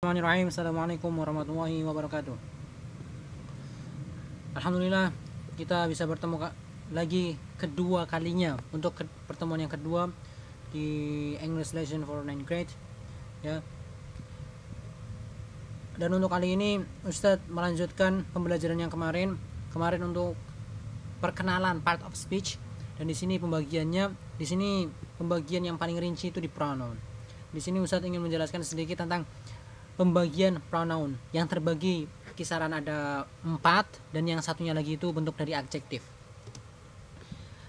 Bismillahirrahmanirrahim. Assalamualaikum warahmatullahi wabarakatuh. Alhamdulillah kita bisa bertemu lagi kedua kalinya untuk pertemuan yang kedua di English Lesson for 9th grade ya. Dan untuk kali ini Ustadz melanjutkan pembelajaran yang kemarin untuk perkenalan part of speech, dan di sini pembagian yang paling rinci itu di pronoun. Di sini Ustadz ingin menjelaskan sedikit tentang pembagian pronoun yang terbagi kisaran ada 4, dan yang satunya lagi itu bentuk dari adjektif.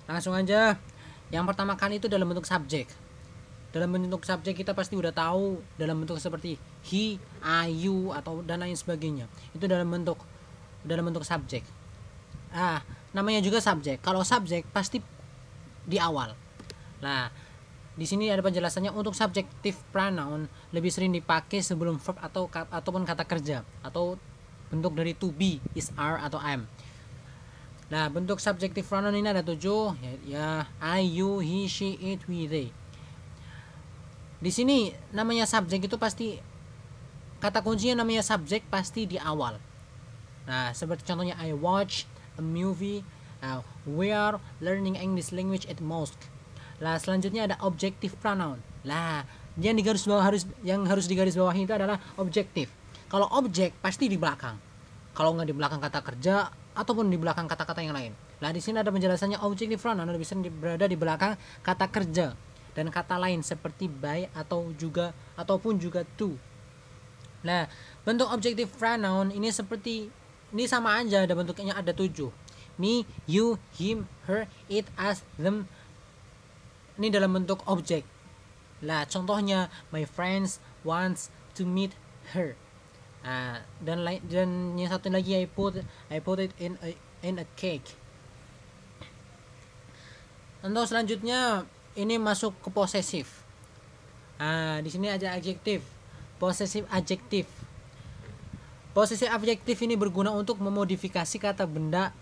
Langsung aja, yang pertama kali itu dalam bentuk subjek. Dalam bentuk subjek kita pasti udah tahu dalam bentuk seperti he, I, you atau dan lain sebagainya. Itu dalam bentuk subjek. Namanya juga subjek. Kalau subjek pasti di awal. Nah, di sini ada penjelasannya. Untuk subjective pronoun lebih sering dipakai sebelum verb ataupun kata kerja atau bentuk dari to be, is, are atau am. Nah, bentuk subjective pronoun ini ada 7 ya, I, you, he, she, it, we, they. Di sini namanya subjek itu pasti kata kuncinya namanya subjek pasti di awal. Nah, seperti contohnya I watch a movie, we are learning English language at mosque. Lah, selanjutnya ada objective pronoun. Lah, yang harus digarisbawahi itu adalah objektif. Kalau objek pasti di belakang. Kalau nggak di belakang kata kerja ataupun di belakang kata-kata yang lain. Lah, di sini ada penjelasannya objective pronoun lebih sering berada di belakang kata kerja dan kata lain seperti by ataupun juga to. Nah, bentuk objective pronoun ini sama aja, ada bentuknya ada 7. Me, you, him, her, it, us, them. Ini dalam bentuk objek. Lah, contohnya my friends wants to meet her. Dan yang satu lagi I put it in a cake. Untuk selanjutnya ini masuk ke posesif. Di sini ada adjektif, possessive adjektif. Possessive adjektif ini berguna untuk memodifikasi kata benda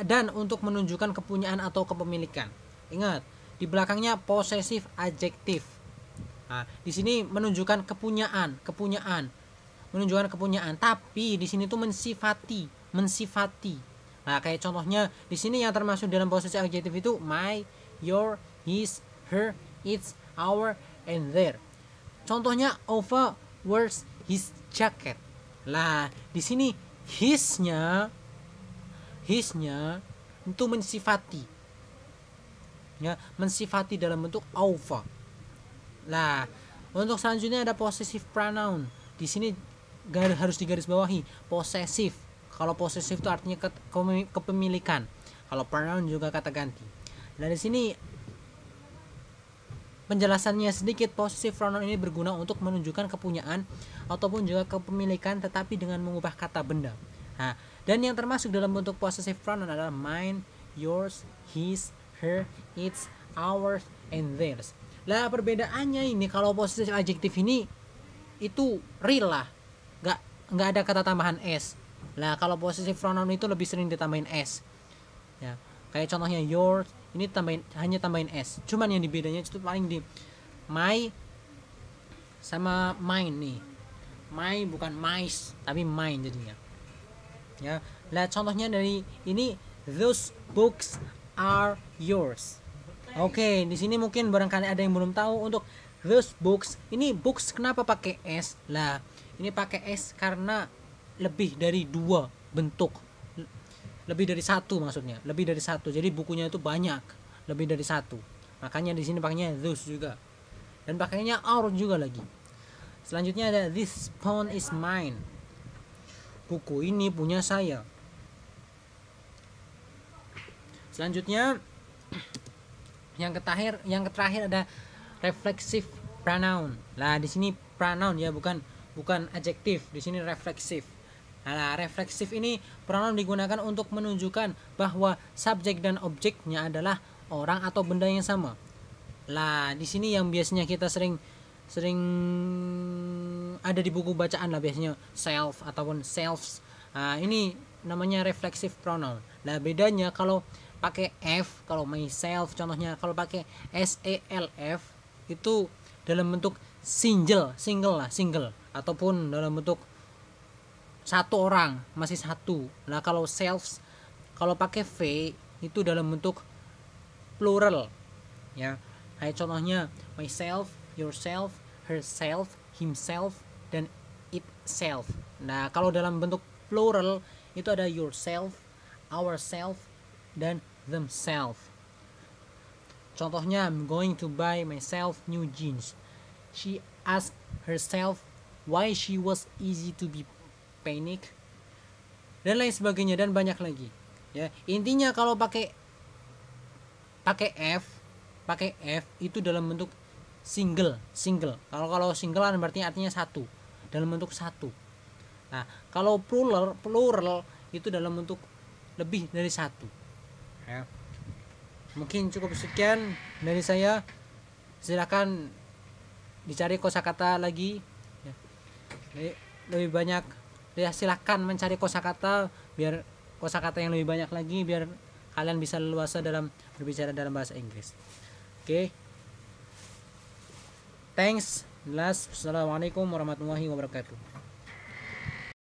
dan untuk menunjukkan kepunyaan atau kepemilikan. Ingat, di belakangnya possessive adjektif. Di sini menunjukkan kepunyaan, menunjukkan kepunyaan. Tapi di sini tuh mensifati. Nah, kayak contohnya di sini yang termasuk dalam possessive adjektif itu my, your, his, her, its, our, and their. Contohnya Ova wears his jacket. Lah, di sini his-nya itu mensifati. Ya, mensifati dalam bentuk Ova. Lah, untuk selanjutnya ada possessive pronoun. Di sini harus digarisbawahi posesif. Kalau posesif itu artinya kepemilikan. Kalau pronoun juga kata ganti. Nah, di sini penjelasannya sedikit. Possessive pronoun ini berguna untuk menunjukkan kepunyaan ataupun juga kepemilikan tetapi dengan mengubah kata benda. Dan yang termasuk dalam bentuk possessive pronoun adalah mine, yours, his, her, its, ours, and theirs. Lah, perbedaannya ini kalau possessive adjective ini itu real lah, nggak ada kata tambahan s. Lah, kalau possessive pronoun itu lebih sering ditambahin s. Ya, kayak contohnya yours ini hanya tambahin s. Cuman yang bedanya itu paling di my sama mine nih. My bukan mice tapi mine jadinya. Ya, lah contohnya dari ini, those books are yours. Oke, di sini mungkin barangkali ada yang belum tahu untuk those books. Ini books kenapa pakai s? Lah, ini pakai s karena lebih dari 2 bentuk. Lebih dari 1 maksudnya. Lebih dari 1. Jadi bukunya itu banyak, lebih dari 1. Makanya di sini pakainya those juga. Dan pakainya our juga lagi. Selanjutnya ada this phone is mine. Buku ini punya saya. Selanjutnya yang terakhir ada reflexive pronoun. Lah, di sini pronoun ya, bukan adjektif. Di sini reflexive. Nah, reflexive ini pronoun digunakan untuk menunjukkan bahwa subjek dan objeknya adalah orang atau benda yang sama. Lah, di sini yang biasanya kita sering ada di buku bacaan lah, biasanya self ataupun selves. Ini namanya reflexive pronoun. Lah, bedanya kalau pakai f, kalau myself contohnya, kalau pakai self itu dalam bentuk single. ataupun dalam bentuk satu orang, masih satu. Nah kalau selves, kalau pakai V itu dalam bentuk plural ya. Kayak contohnya myself, yourself, herself, himself, dan itself. Nah kalau dalam bentuk plural itu ada yourself, ourself, dan themselves. Contohnya, I'm going to buy myself new jeans. She asked herself why she was easy to be panic, dan lain sebagainya, dan banyak lagi ya. Intinya kalau pakai F itu dalam bentuk single. Kalau single kan berarti artinya satu, dalam bentuk satu. Nah kalau plural itu dalam bentuk lebih dari satu ya. Mungkin cukup sekian dari saya. Silakan dicari kosakata lagi ya. Lebih banyak ya, silakan mencari kosakata biar kosakata yang lebih banyak lagi, biar kalian bisa leluasa dalam berbicara dalam bahasa Inggris. Oke. Thanks. Assalamualaikum warahmatullahi wabarakatuh.